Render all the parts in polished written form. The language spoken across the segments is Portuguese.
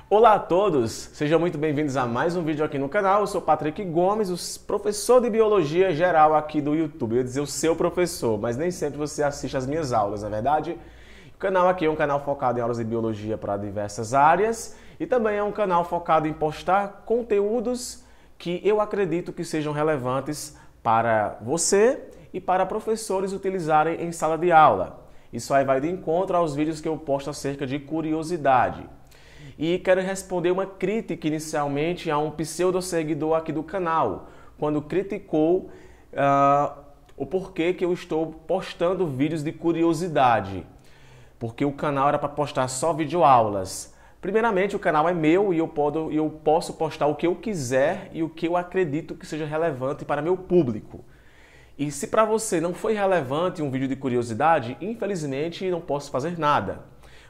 Olá a todos, sejam muito bem-vindos a mais um vídeo aqui no canal. Eu sou Patrick Gomes, o professor de Biologia Geral aqui do YouTube. Eu ia dizer o seu professor, mas nem sempre você assiste as minhas aulas, não é verdade? O canal aqui é um canal focado em aulas de Biologia para diversas áreas e também é um canal focado em postar conteúdos que eu acredito que sejam relevantes para você e para professores utilizarem em sala de aula. Isso aí vai de encontro aos vídeos que eu posto acerca de curiosidade. E quero responder uma crítica inicialmente a um pseudo-seguidor aqui do canal, quando criticou o porquê que eu estou postando vídeos de curiosidade. Porque o canal era para postar só videoaulas. Primeiramente, o canal é meu e eu posso postar o que eu quiser e o que eu acredito que seja relevante para meu público. E se para você não foi relevante um vídeo de curiosidade, infelizmente não posso fazer nada.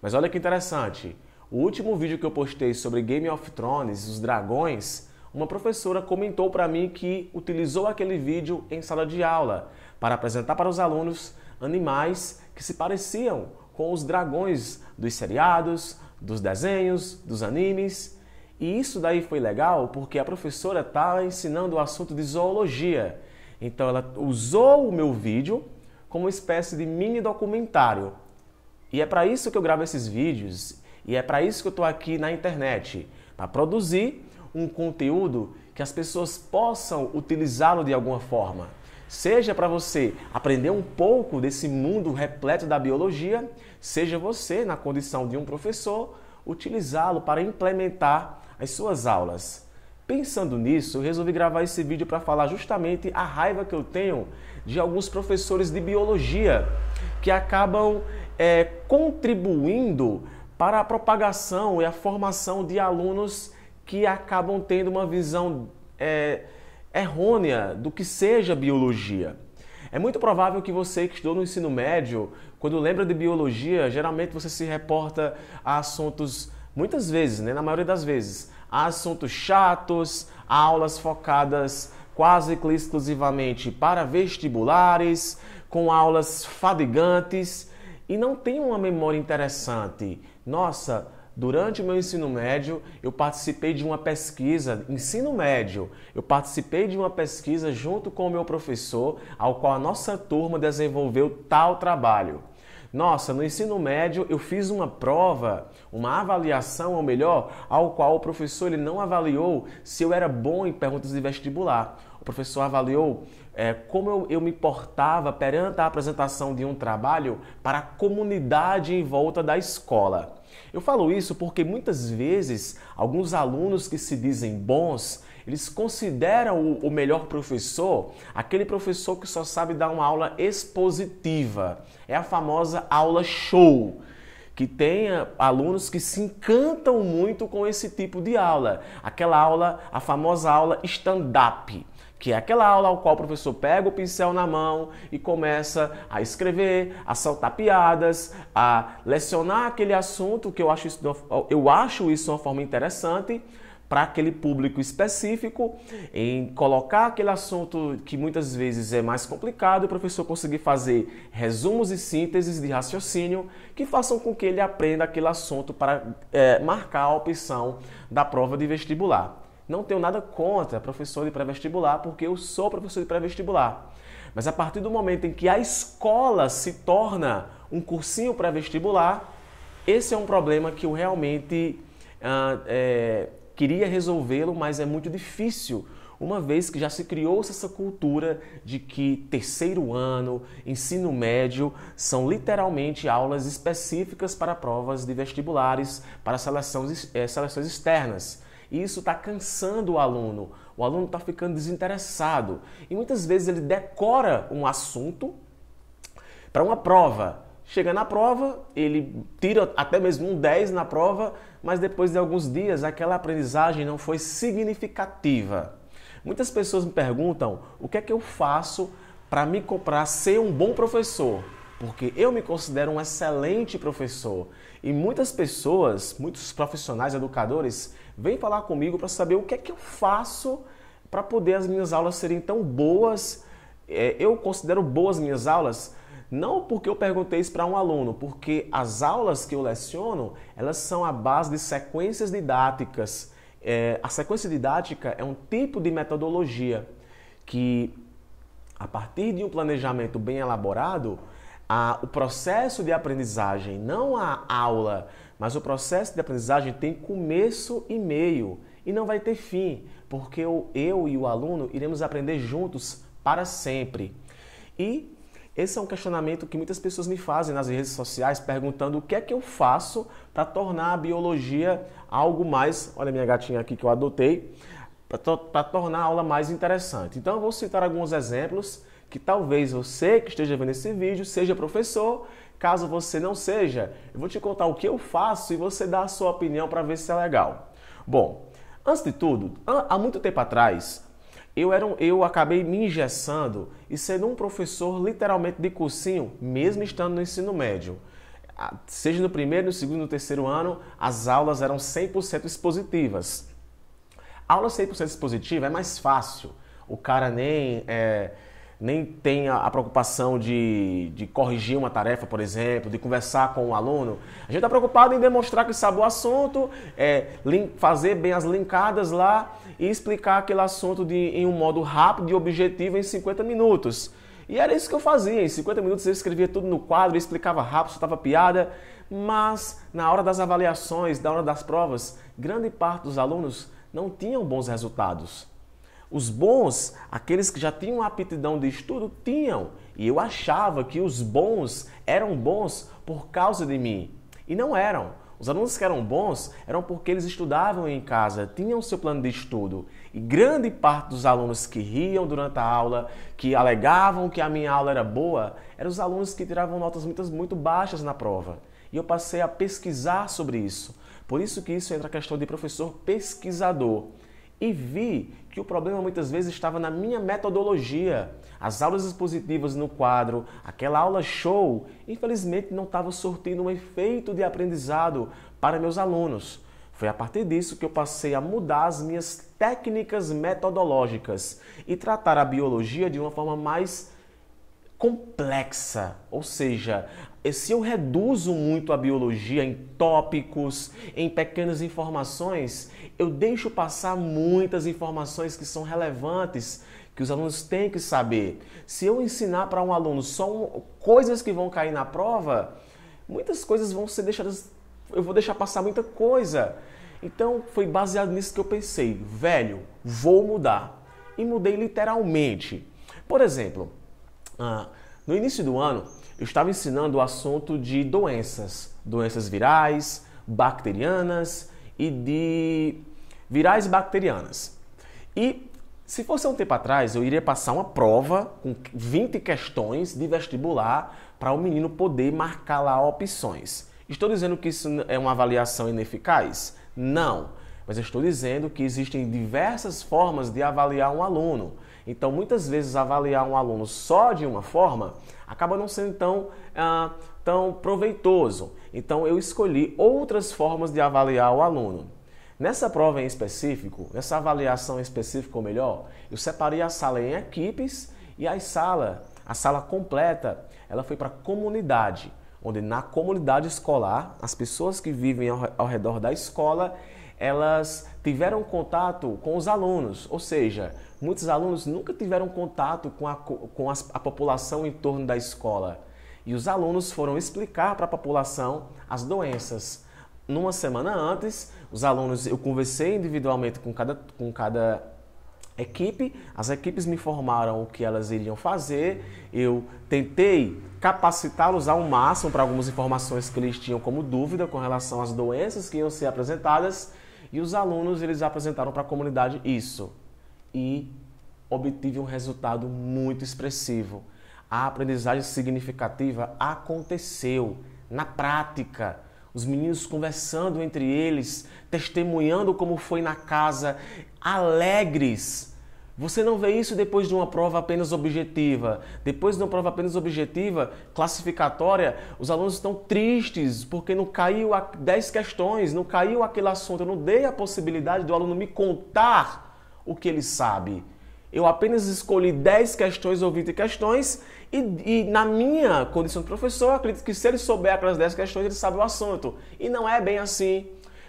Mas olha que interessante. O último vídeo que eu postei sobre Game of Thrones, os dragões, uma professora comentou para mim que utilizou aquele vídeo em sala de aula para apresentar para os alunos animais que se pareciam com os dragões dos seriados, dos desenhos, dos animes. E isso daí foi legal porque a professora estava ensinando o assunto de zoologia. Então ela usou o meu vídeo como uma espécie de mini documentário. E é para isso que eu gravo esses vídeos. E é para isso que eu estou aqui na internet, para produzir um conteúdo que as pessoas possam utilizá-lo de alguma forma. Seja para você aprender um pouco desse mundo repleto da biologia, seja você, na condição de um professor, utilizá-lo para implementar as suas aulas. Pensando nisso, eu resolvi gravar esse vídeo para falar justamente a raiva que eu tenho de alguns professores de biologia que acabam contribuindo para a propagação e a formação de alunos que acabam tendo uma visão errônea do que seja biologia. É muito provável que você que estudou no ensino médio, quando lembra de biologia, geralmente você se reporta a assuntos, muitas vezes, na maioria das vezes, a assuntos chatos, a aulas focadas quase que exclusivamente para vestibulares, com aulas fadigantes e não tem uma memória interessante. Nossa, durante o meu ensino médio, eu participei de uma pesquisa, ensino médio, eu participei de uma pesquisa junto com o meu professor, ao qual a nossa turma desenvolveu tal trabalho. Nossa, no ensino médio eu fiz uma prova, uma avaliação, ou melhor, ao qual o professor ele não avaliou se eu era bom em perguntas de vestibular. O professor avaliou como eu me portava perante a apresentação de um trabalho para a comunidade em volta da escola. Eu falo isso porque muitas vezes alguns alunos que se dizem bons, eles consideram o melhor professor aquele professor que só sabe dar uma aula expositiva. É a famosa aula show, que tem alunos que se encantam muito com esse tipo de aula. Aquela aula, a famosa aula stand-up, que é aquela aula ao qual o professor pega o pincel na mão e começa a escrever, a soltar piadas, a lecionar aquele assunto, que eu acho isso uma forma interessante para aquele público específico, em colocar aquele assunto que muitas vezes é mais complicado, o professor conseguir fazer resumos e sínteses de raciocínio que façam com que ele aprenda aquele assunto para marcar a opção da prova de vestibular. Não tenho nada contra professor de pré-vestibular, porque eu sou professor de pré-vestibular. Mas a partir do momento em que a escola se torna um cursinho pré-vestibular, esse é um problema que eu realmente queria resolvê-lo, mas é muito difícil, uma vez que já se criou essa cultura de que terceiro ano, ensino médio, são literalmente aulas específicas para provas de vestibulares, para seleções externas. E isso está cansando o aluno está ficando desinteressado. E muitas vezes ele decora um assunto para uma prova. Chega na prova, ele tira até mesmo um 10 na prova, mas depois de alguns dias aquela aprendizagem não foi significativa. Muitas pessoas me perguntam o que é que eu faço para ser um bom professor. Porque eu me considero um excelente professor. E muitas pessoas, muitos profissionais, educadores, vêm falar comigo para saber o que é que eu faço para poder as minhas aulas serem tão boas. Eu considero boas minhas aulas Não porque eu perguntei isso para um aluno, porque as aulas que eu leciono, elas são à base de sequências didáticas. A sequência didática é um tipo de metodologia que, a partir de um planejamento bem elaborado, o processo de aprendizagem, não a aula, mas o processo de aprendizagem tem começo e meio e não vai ter fim, porque eu e o aluno iremos aprender juntos para sempre. E esse é um questionamento que muitas pessoas me fazem nas redes sociais, perguntando o que é que eu faço para tornar a biologia algo mais, olha a minha gatinha aqui que eu adotei, para tornar a aula mais interessante. Então eu vou citar alguns exemplos que talvez você que esteja vendo esse vídeo seja professor. Caso você não seja, eu vou te contar o que eu faço e você dá a sua opinião para ver se é legal. Bom, antes de tudo, há muito tempo atrás, eu acabei me engessando e sendo um professor literalmente de cursinho, mesmo estando no ensino médio. Seja no primeiro, no segundo, no terceiro ano, as aulas eram 100% expositivas. A aula 100% expositiva é mais fácil. O cara nem tem a preocupação de corrigir uma tarefa, por exemplo, de conversar com o aluno. A gente está preocupado em demonstrar que sabe o assunto, fazer bem as linkadas lá e explicar aquele assunto em um modo rápido e objetivo em 50 minutos. E era isso que eu fazia. Em 50 minutos eu escrevia tudo no quadro, explicava rápido, soltava piada, mas na hora das avaliações, na hora das provas, grande parte dos alunos não tinham bons resultados. Os bons, aqueles que já tinham aptidão de estudo, tinham. E eu achava que os bons eram bons por causa de mim. E não eram. Os alunos que eram bons eram porque eles estudavam em casa, tinham seu plano de estudo. E grande parte dos alunos que riam durante a aula, que alegavam que a minha aula era boa, eram os alunos que tiravam notas muito baixas na prova. E eu passei a pesquisar sobre isso. Por isso que isso entra a questão de professor pesquisador. E vi que o problema muitas vezes estava na minha metodologia. As aulas expositivas no quadro, aquela aula show, infelizmente não estava surtindo um efeito de aprendizado para meus alunos. Foi a partir disso que eu passei a mudar as minhas técnicas metodológicas e tratar a biologia de uma forma mais complexa, ou seja, se eu reduzo muito a biologia em tópicos, em pequenas informações, eu deixo passar muitas informações que são relevantes, que os alunos têm que saber. Se eu ensinar para um aluno só coisas que vão cair na prova, muitas coisas vão ser deixadas, eu vou deixar passar muita coisa. Então foi baseado nisso que eu pensei, velho, vou mudar. E mudei literalmente. Por exemplo, no início do ano, eu estava ensinando o assunto de doenças virais, bacterianas e de virais e bacterianas. E se fosse um tempo atrás, eu iria passar uma prova com 20 questões de vestibular para o menino poder marcar lá opções. Estou dizendo que isso é uma avaliação ineficaz? Não, mas eu estou dizendo que existem diversas formas de avaliar um aluno. Então, muitas vezes, avaliar um aluno só de uma forma acaba não sendo tão proveitoso. Então, eu escolhi outras formas de avaliar o aluno. Nessa prova em específico, nessa avaliação em específico, ou melhor, eu separei a sala em equipes e a sala completa, ela foi para a comunidade, onde na comunidade escolar, as pessoas que vivem ao redor da escola, elas tiveram contato com os alunos, ou seja, muitos alunos nunca tiveram contato com a população em torno da escola. E os alunos foram explicar para a população as doenças. Numa semana antes, os alunos, eu conversei individualmente com cada equipe, as equipes me informaram o que elas iriam fazer, eu tentei capacitá-los ao máximo para algumas informações que eles tinham como dúvida com relação às doenças que iam ser apresentadas, e os alunos eles apresentaram para a comunidade isso. E obtive um resultado muito expressivo. A aprendizagem significativa aconteceu na prática. Os meninos conversando entre eles, testemunhando como foi na casa, alegres. Você não vê isso depois de uma prova apenas objetiva. Depois de uma prova apenas objetiva, classificatória, os alunos estão tristes porque não caiu 10 questões, não caiu aquele assunto. Eu não dei a possibilidade do aluno me contar o que ele sabe. Eu apenas escolhi 10 questões ou 20 questões e na minha condição de professor, eu acredito que se ele souber aquelas 10 questões, ele sabe o assunto. E não é bem assim.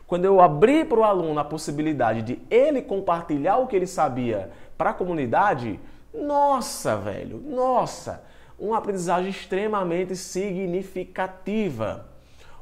Quando eu abri para o aluno a possibilidade de ele compartilhar o que ele sabia para a comunidade, nossa, velho, nossa, uma aprendizagem extremamente significativa.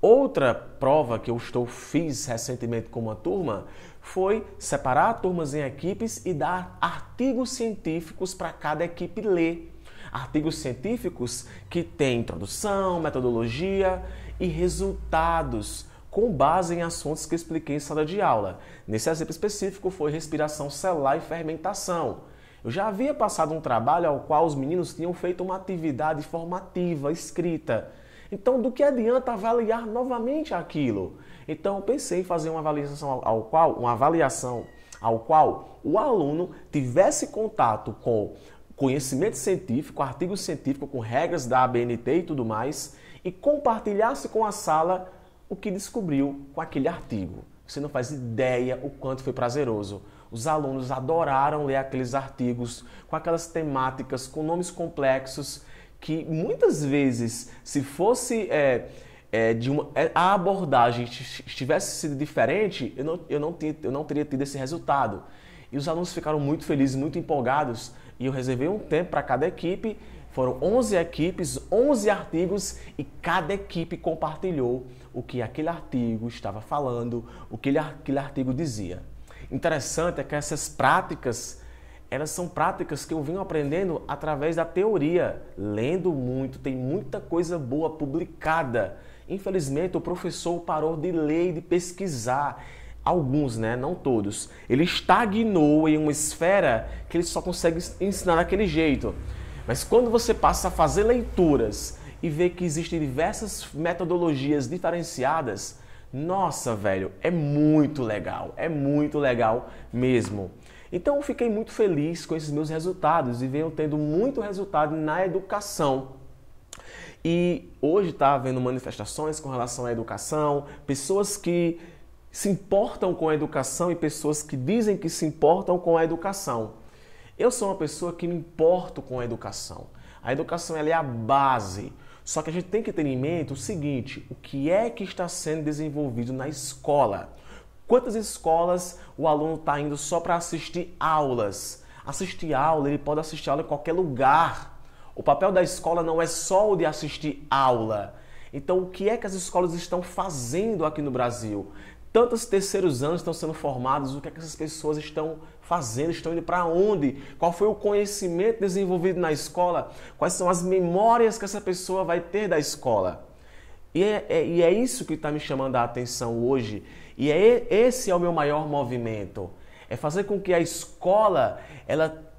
Outra prova que eu fiz recentemente com uma turma foi separar turmas em equipes e dar artigos científicos para cada equipe ler. Artigos científicos que têm introdução, metodologia e resultados com base em assuntos que eu expliquei em sala de aula. Nesse exemplo específico foi respiração celular e fermentação. Eu já havia passado um trabalho ao qual os meninos tinham feito uma atividade formativa, escrita. Então, do que adianta avaliar novamente aquilo? Então, eu pensei em fazer uma avaliação ao qual o aluno tivesse contato com conhecimento científico, artigo científico, com regras da ABNT e tudo mais, e compartilhasse com a sala o que descobriu com aquele artigo. Você não faz ideia o quanto foi prazeroso. Os alunos adoraram ler aqueles artigos com aquelas temáticas, com nomes complexos, que muitas vezes, se fosse a abordagem tivesse sido diferente, eu não teria tido esse resultado. E os alunos ficaram muito felizes, muito empolgados, e eu reservei um tempo para cada equipe. Foram 11 equipes, 11 artigos, e cada equipe compartilhou o que aquele artigo estava falando, o que aquele artigo dizia. Interessante é que essas práticas, elas são práticas que eu venho aprendendo através da teoria, lendo muito, tem muita coisa boa publicada. Infelizmente, o professor parou de ler e de pesquisar. Alguns, né? Não todos. Ele estagnou em uma esfera que ele só consegue ensinar daquele jeito. Mas quando você passa a fazer leituras e vê que existem diversas metodologias diferenciadas, nossa, velho, é muito legal mesmo. Então eu fiquei muito feliz com esses meus resultados e venho tendo muito resultado na educação. E hoje está havendo manifestações com relação à educação, pessoas que se importam com a educação e pessoas que dizem que se importam com a educação. Eu sou uma pessoa que me importo com a educação. A educação ela é a base. Só que a gente tem que ter em mente o seguinte, o que é que está sendo desenvolvido na escola? Quantas escolas o aluno está indo só para assistir aulas? Assistir aula, ele pode assistir aula em qualquer lugar. O papel da escola não é só o de assistir aula. Então, o que é que as escolas estão fazendo aqui no Brasil? Tantos terceiros anos estão sendo formados, o que é que essas pessoas estão fazendo, estão indo para onde? Qual foi o conhecimento desenvolvido na escola? Quais são as memórias que essa pessoa vai ter da escola? E é isso que está me chamando a atenção hoje. E esse é o meu maior movimento. É fazer com que a escola ela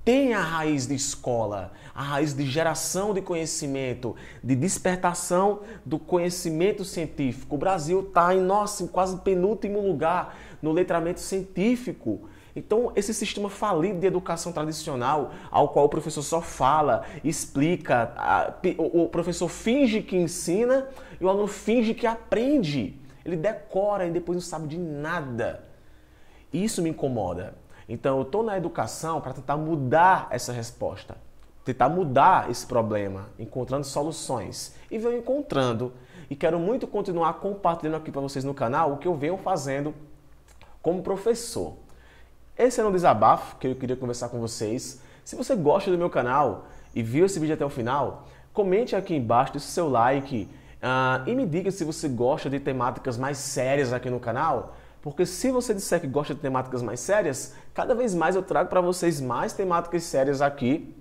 tenha a raiz de escola, a raiz de geração de conhecimento, de despertação do conhecimento científico. O Brasil está em quase penúltimo lugar no letramento científico. Então, esse sistema falido de educação tradicional, ao qual o professor só fala, explica, o professor finge que ensina e o aluno finge que aprende. Ele decora e depois não sabe de nada. Isso me incomoda. Então, eu estou na educação para tentar mudar essa resposta, tentar mudar esse problema, encontrando soluções. E venho encontrando. E quero muito continuar compartilhando aqui para vocês no canal o que eu venho fazendo como professor. Esse era um desabafo que eu queria conversar com vocês. Se você gosta do meu canal e viu esse vídeo até o final, comente aqui embaixo, deixe o seu like e me diga se você gosta de temáticas mais sérias aqui no canal. Porque se você disser que gosta de temáticas mais sérias, cada vez mais eu trago para vocês mais temáticas sérias aqui.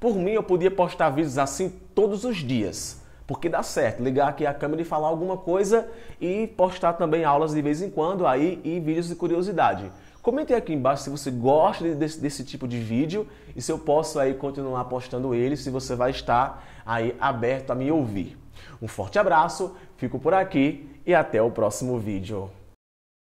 Por mim, eu podia postar vídeos assim todos os dias. Porque dá certo, ligar aqui a câmera e falar alguma coisa e postar também aulas de vez em quando aí e vídeos de curiosidade. Comente aqui embaixo se você gosta desse tipo de vídeo e se eu posso aí continuar postando ele, se você vai estar aí aberto a me ouvir. Um forte abraço, fico por aqui e até o próximo vídeo.